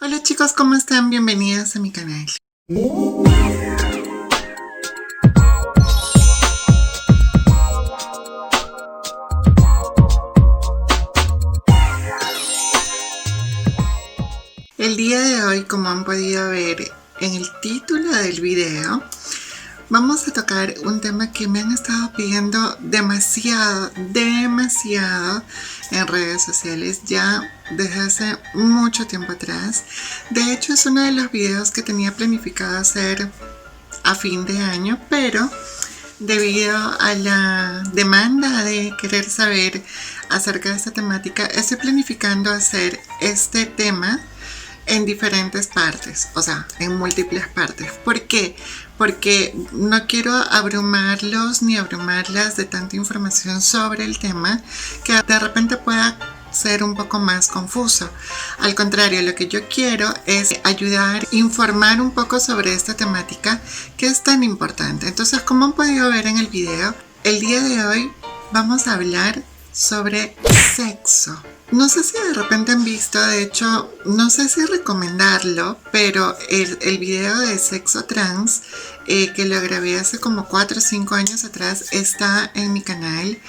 Hola chicos, ¿cómo están? Bienvenidos a mi canal. El día de hoy, como han podido ver en el título del video, vamos a tocar un tema que me han estado pidiendo demasiado en redes sociales ya desde hace mucho tiempo atrás. De hecho, es uno de los videos que tenía planificado hacer a fin de año, pero debido a la demanda de querer saber acerca de esta temática, estoy planificando hacer este tema en diferentes partes, o sea, en múltiples partes. ¿Por qué? Porque no quiero abrumarlos ni abrumarlas de tanta información sobre el tema que de repente pueda ser un poco más confuso. Al contrario, lo que yo quiero es ayudar, informar un poco sobre esta temática que es tan importante. Entonces, como han podido ver en el video, el día de hoy vamos a hablar sobre sexo. No sé si de repente han visto, de hecho, no sé si recomendarlo, pero el video de sexo trans, que lo grabé hace como 4 o 5 años atrás, está en mi canal.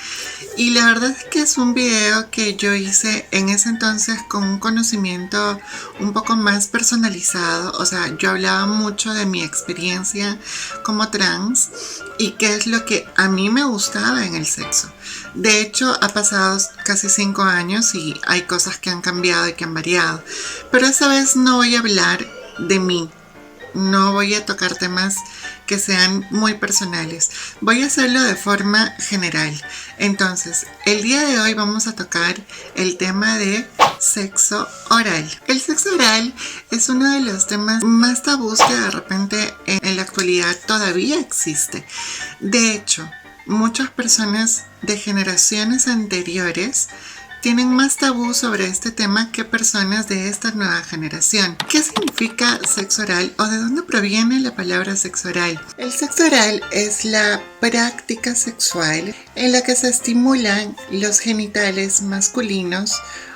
Y la verdad es que es un video que yo hice en ese entonces con un conocimiento un poco más personalizado. O sea, yo hablaba mucho de mi experiencia como trans y qué es lo que a mí me gustaba en el sexo. De hecho, ha pasado casi 5 años y hay cosas que han cambiado y que han variado. Pero esa vez no voy a hablar de mí. No voy a tocar temas que sean muy personales. Voy a hacerlo de forma general. Entonces, el día de hoy vamos a tocar el tema de sexo oral. El sexo oral es uno de los temas más tabús que de repente en la actualidad todavía existe. De hecho, muchas personas de generaciones anteriores tienen más tabú sobre este tema que personas de esta nueva generación. ¿Qué significa sexo oral o de dónde proviene la palabra sexo oral? El sexo oral es la práctica sexual en la que se estimulan los genitales masculinos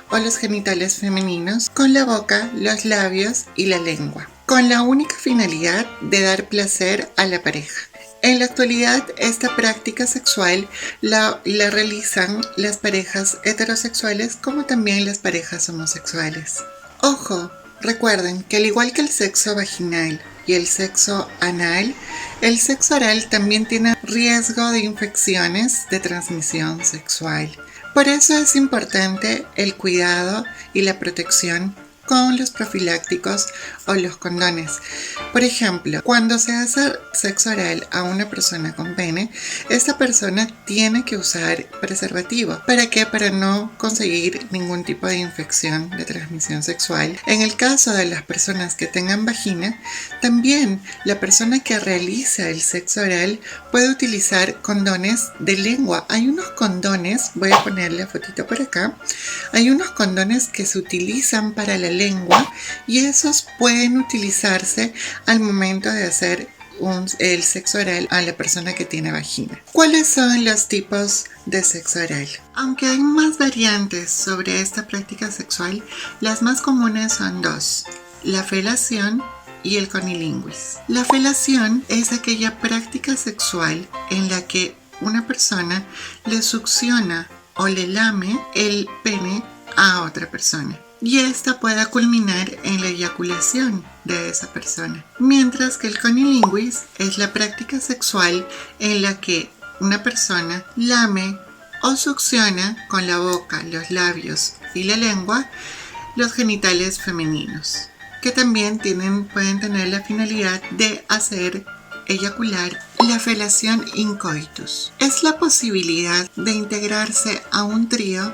o los genitales femeninos con la boca, los labios y la lengua, con la única finalidad de dar placer a la pareja. En la actualidad, esta práctica sexual la realizan las parejas heterosexuales como también las parejas homosexuales. Ojo, recuerden que al igual que el sexo vaginal y el sexo anal, el sexo oral también tiene riesgo de infecciones de transmisión sexual. Por eso es importante el cuidado y la protección con los profilácticos o los condones. Por ejemplo, cuando se hace sexo oral a una persona con pene, esta persona tiene que usar preservativo. ¿Para qué? Para no conseguir ningún tipo de infección de transmisión sexual. En el caso de las personas que tengan vagina, también la persona que realiza el sexo oral puede utilizar condones de lengua. Hay unos condones, voy a ponerle fotito por acá, hay unos condones que se utilizan para la lengua y esos pueden utilizarse al momento de hacer el sexo oral a la persona que tiene vagina. ¿Cuáles son los tipos de sexo oral? Aunque hay más variantes sobre esta práctica sexual, las más comunes son dos: la felación y el conilinguis. La felación es aquella práctica sexual en la que una persona le succiona o le lame el pene a otra persona y esta pueda culminar en la eyaculación de esa persona. Mientras que el conilinguis es la práctica sexual en la que una persona lame o succiona con la boca, los labios y la lengua los genitales femeninos, que también pueden tener la finalidad de hacer eyacular. La felación in coitus es la posibilidad de integrarse a un trío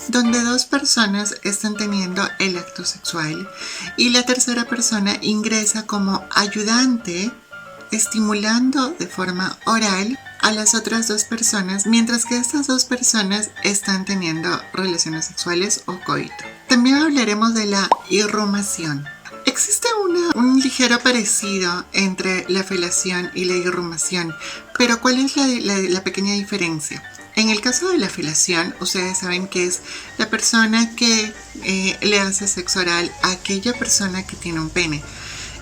donde dos personas están teniendo el acto sexual y la tercera persona ingresa como ayudante, estimulando de forma oral a las otras dos personas mientras que estas dos personas están teniendo relaciones sexuales o coito. También hablaremos de la irrumación. Existe un ligero parecido entre la felación y la irrumación, pero ¿cuál es la pequeña diferencia? En el caso de la felación, ustedes saben que es la persona que le hace sexo oral a aquella persona que tiene un pene.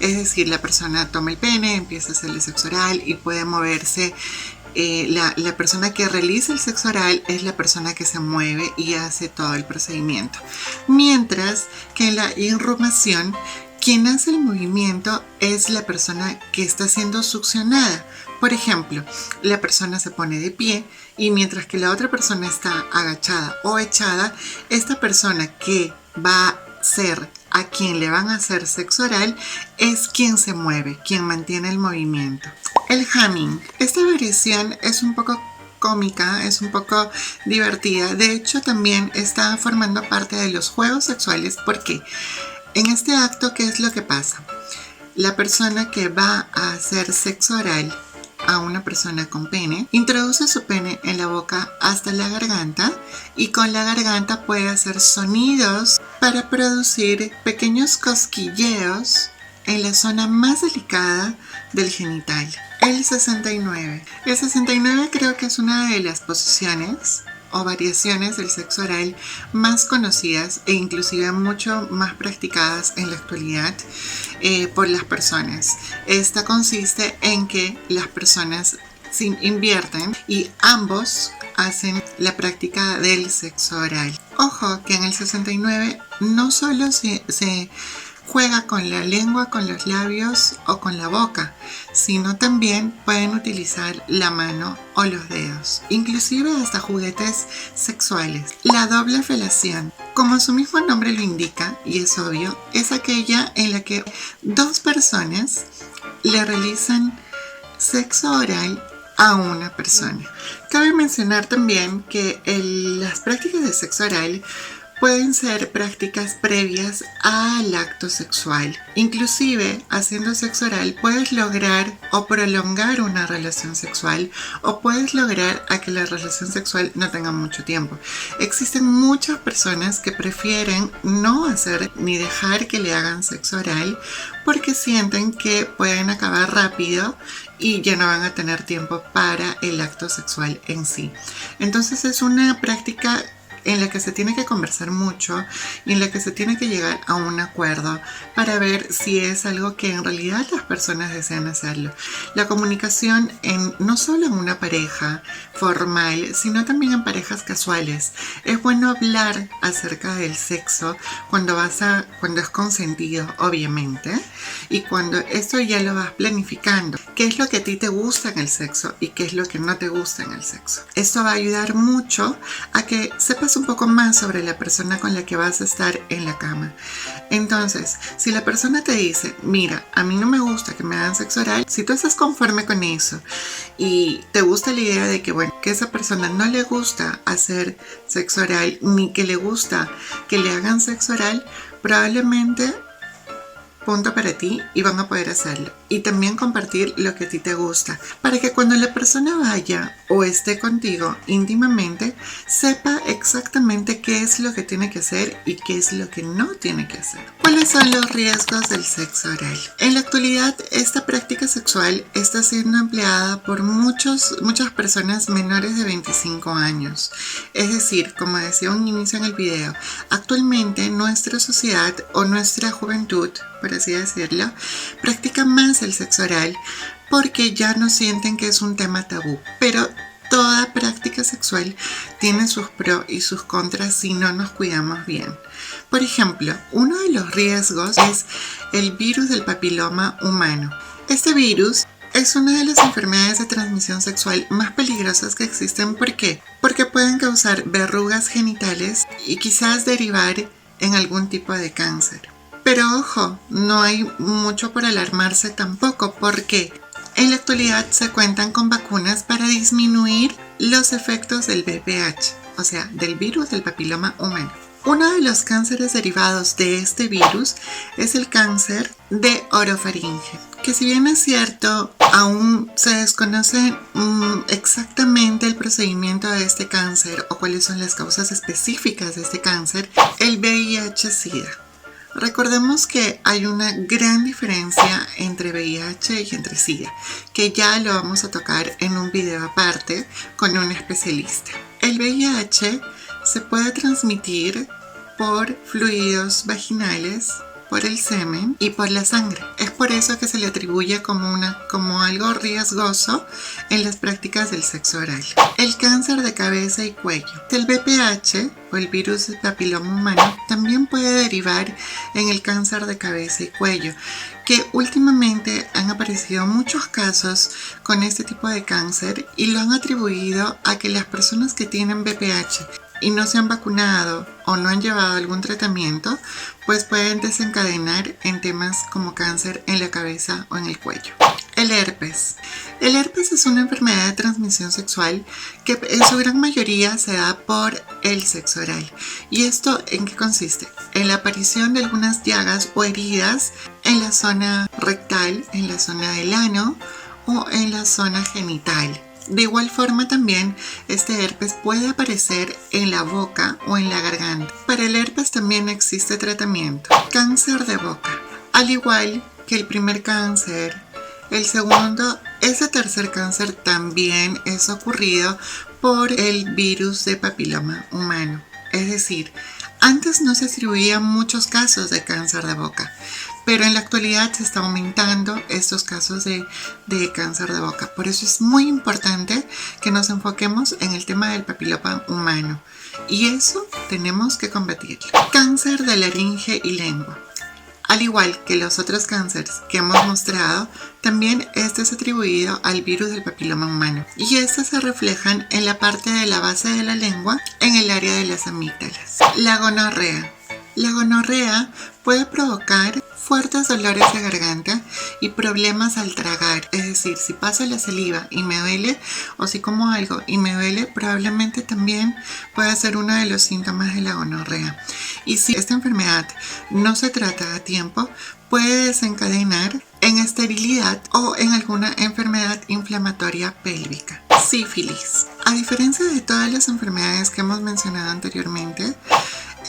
Es decir, la persona toma el pene, empieza a hacerle sexo oral y puede moverse. La persona que realiza el sexo oral es la persona que se mueve y hace todo el procedimiento. Mientras que en la irrumación, quien hace el movimiento es la persona que está siendo succionada. Por ejemplo, la persona se pone de pie y mientras que la otra persona está agachada o echada, esta persona que va a ser a quien le van a hacer sexo oral es quien se mueve, quien mantiene el movimiento. El hamming. Esta variación es un poco cómica, es un poco divertida. De hecho, también está formando parte de los juegos sexuales porque en este acto, ¿qué es lo que pasa? La persona que va a hacer sexo oral a una persona con pene, introduce su pene en la boca hasta la garganta y con la garganta puede hacer sonidos para producir pequeños cosquilleos en la zona más delicada del genital. El 69. El 69 creo que es una de las posiciones o variaciones del sexo oral más conocidas e inclusive mucho más practicadas en la actualidad por las personas. Esta consiste en que las personas se invierten y ambos hacen la práctica del sexo oral. Ojo que en el 69 no solo se juega con la lengua, con los labios o con la boca, sino también pueden utilizar la mano o los dedos, inclusive hasta juguetes sexuales. La doble felación, como su mismo nombre lo indica, y es obvio, es aquella en la que dos personas le realizan sexo oral a una persona. Cabe mencionar también que las prácticas de sexo oral pueden ser prácticas previas al acto sexual. Inclusive, haciendo sexo oral puedes lograr o prolongar una relación sexual o puedes lograr a que la relación sexual no tenga mucho tiempo. Existen muchas personas que prefieren no hacer ni dejar que le hagan sexo oral porque sienten que pueden acabar rápido y ya no van a tener tiempo para el acto sexual en sí. Entonces es una práctica en la que se tiene que conversar mucho y en la que se tiene que llegar a un acuerdo para ver si es algo que en realidad las personas desean hacerlo. La comunicación no solo en una pareja formal, sino también en parejas casuales. Es bueno hablar acerca del sexo cuando es consentido, obviamente, y cuando esto ya lo vas planificando. ¿Qué es lo que a ti te gusta en el sexo y qué es lo que no te gusta en el sexo? Esto va a ayudar mucho a que sepas un poco más sobre la persona con la que vas a estar en la cama. Entonces, si la persona te dice, mira, a mí no me gusta que me hagan sexo oral, si tú estás conforme con eso y te gusta la idea de que, bueno, que a esa persona no le gusta hacer sexo oral ni que le gusta que le hagan sexo oral, probablemente punto para ti y van a poder hacerlo. Y también compartir lo que a ti te gusta, para que cuando la persona vaya o esté contigo íntimamente, sepa exactamente qué es lo que tiene que hacer y qué es lo que no tiene que hacer. ¿Cuáles son los riesgos del sexo oral? En la actualidad, esta práctica sexual está siendo empleada por muchas personas menores de 25 años. Es decir, como decía un inicio en el video, actualmente nuestra sociedad o nuestra juventud, por así decirlo, practica más el sexo oral porque ya no sienten que es un tema tabú. Pero toda práctica sexual tiene sus pros y sus contras si no nos cuidamos bien. Por ejemplo, uno de los riesgos es el virus del papiloma humano. Este virus es una de las enfermedades de transmisión sexual más peligrosas que existen. ¿Por qué? Porque pueden causar verrugas genitales y quizás derivar en algún tipo de cáncer. Pero ojo, no hay mucho por alarmarse tampoco, porque en la actualidad se cuentan con vacunas para disminuir los efectos del VPH, o sea, del virus del papiloma humano. Uno de los cánceres derivados de este virus es el cáncer de orofaringe, que si bien es cierto, aún se desconoce exactamente el procedimiento de este cáncer o cuáles son las causas específicas de este cáncer, el VIH-Sida. Recordemos que hay una gran diferencia entre VIH y entre SIDA, que ya lo vamos a tocar en un video aparte con un especialista. El VIH se puede transmitir por fluidos vaginales, por el semen y por la sangre. Es por eso que se le atribuye como algo riesgoso en las prácticas del sexo oral. El cáncer de cabeza y cuello. El VPH o el virus del papiloma humano también puede derivar en el cáncer de cabeza y cuello, que últimamente han aparecido muchos casos con este tipo de cáncer y lo han atribuido a que las personas que tienen VPH y no se han vacunado o no han llevado algún tratamiento, pues pueden desencadenar en temas como cáncer en la cabeza o en el cuello. El herpes. El herpes es una enfermedad de transmisión sexual que en su gran mayoría se da por el sexo oral. ¿Y esto en qué consiste? En la aparición de algunas llagas o heridas en la zona rectal, en la zona del ano o en la zona genital. De igual forma también este herpes puede aparecer en la boca o en la garganta. Para el herpes también existe tratamiento. Cáncer de boca. Al igual que el primer cáncer, el segundo, ese tercer cáncer también es ocurrido por el virus de papiloma humano. Es decir, antes no se atribuían muchos casos de cáncer de boca, pero en la actualidad se está aumentando estos casos de cáncer de boca. Por eso es muy importante que nos enfoquemos en el tema del papiloma humano. Y eso tenemos que combatirlo. Cáncer de laringe y lengua. Al igual que los otros cánceres que hemos mostrado, también este es atribuido al virus del papiloma humano. Y estos se reflejan en la parte de la base de la lengua, en el área de las amígdalas. La gonorrea. La gonorrea puede provocar fuertes dolores de garganta y problemas al tragar. Es decir, si paso la saliva y me duele, o si como algo y me duele, probablemente también puede ser uno de los síntomas de la gonorrea. Y si esta enfermedad no se trata a tiempo, puede desencadenar en esterilidad o en alguna enfermedad inflamatoria pélvica. Sífilis. A diferencia de todas las enfermedades que hemos mencionado anteriormente,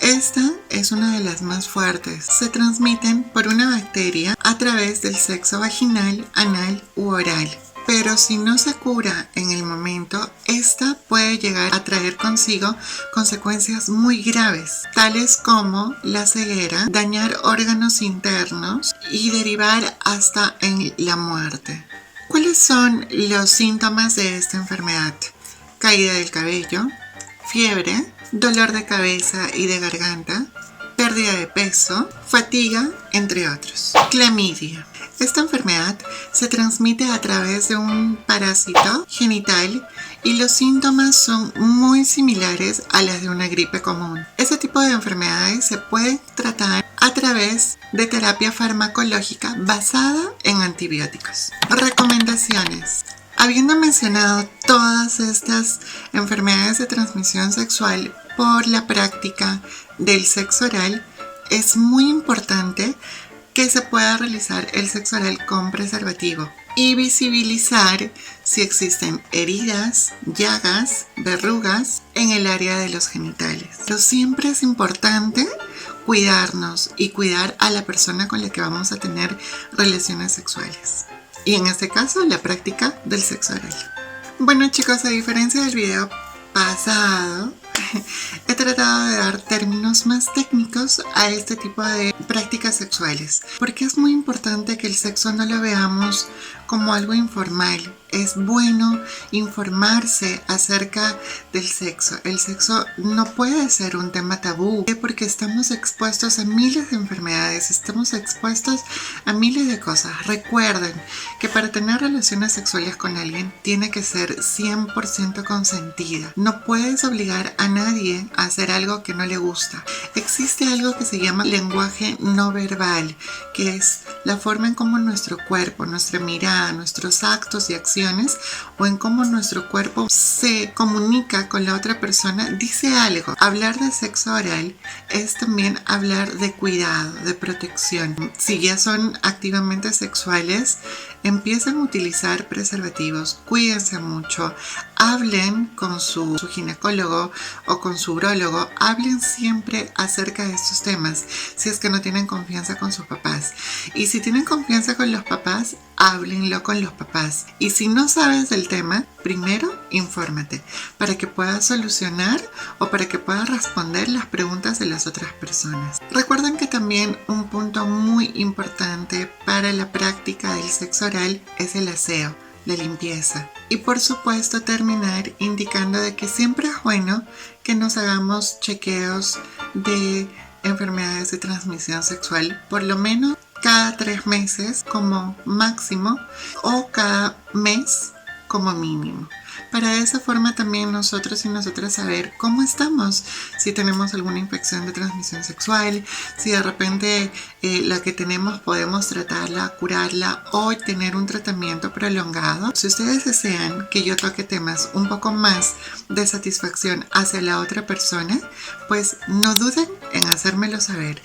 esta es una de las más fuertes. Se transmiten por una bacteria a través del sexo vaginal, anal u oral. Pero si no se cura en el momento, esta puede llegar a traer consigo consecuencias muy graves, tales como la ceguera, dañar órganos internos y derivar hasta en la muerte. ¿Cuáles son los síntomas de esta enfermedad? Caída del cabello, fiebre, dolor de cabeza y de garganta, pérdida de peso, fatiga, entre otros. Clamidia. Esta enfermedad se transmite a través de un parásito genital y los síntomas son muy similares a las de una gripe común. Este tipo de enfermedades se pueden tratar a través de terapia farmacológica basada en antibióticos. Recomendaciones. Habiendo mencionado todas estas enfermedades de transmisión sexual por la práctica del sexo oral, es muy importante que se pueda realizar el sexo oral con preservativo y visibilizar si existen heridas, llagas, verrugas en el área de los genitales. Pero siempre es importante cuidarnos y cuidar a la persona con la que vamos a tener relaciones sexuales. Y en este caso, la práctica del sexo oral. Bueno chicos, a diferencia del video pasado, he tratado de dar términos más técnicos a este tipo de prácticas sexuales, porque es muy importante que el sexo no lo veamos como algo informal. Es bueno informarse acerca del sexo. El sexo no puede ser un tema tabú, porque estamos expuestos a miles de enfermedades, estamos expuestos a miles de cosas. Recuerden que para tener relaciones sexuales con alguien tiene que ser 100% consentida. No puedes obligar a nadie a hacer algo que no le gusta. Existe algo que se llama lenguaje no verbal, que es la forma en cómo nuestro cuerpo, nuestra mirada, nuestros actos y acciones o en cómo nuestro cuerpo se comunica con la otra persona dice algo. Hablar de sexo oral es también hablar de cuidado, de protección. Si ya son activamente sexuales, empiecen a utilizar preservativos, cuídense mucho, hablen con su ginecólogo o con su urólogo, hablen siempre acerca de estos temas, si es que no tienen confianza con sus papás. Y si tienen confianza con los papás, háblenlo con los papás. Y si no sabes del tema, primero infórmate para que puedas solucionar o para que puedas responder las preguntas de las otras personas. Recuerden que también un punto muy importante para la práctica del sexo oral es el aseo, la limpieza. Y por supuesto terminar indicando de que siempre es bueno que nos hagamos chequeos de enfermedades de transmisión sexual, por lo menos cada 3 meses como máximo o cada mes como mínimo. Para de esa forma también nosotros y nosotras saber cómo estamos, si tenemos alguna infección de transmisión sexual, si de repente la que tenemos podemos tratarla, curarla o tener un tratamiento prolongado. Si ustedes desean que yo toque temas un poco más de satisfacción hacia la otra persona, pues no duden en hacérmelo saber.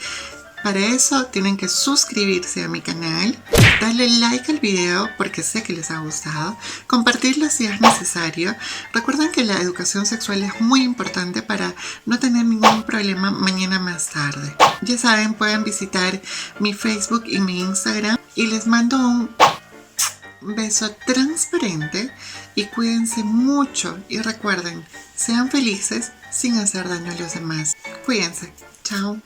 Para eso tienen que suscribirse a mi canal, darle like al video porque sé que les ha gustado, compartirlo si es necesario. Recuerden que la educación sexual es muy importante para no tener ningún problema mañana más tarde. Ya saben, pueden visitar mi Facebook y mi Instagram y les mando un beso transparente y cuídense mucho y recuerden, sean felices sin hacer daño a los demás. Cuídense. Chao.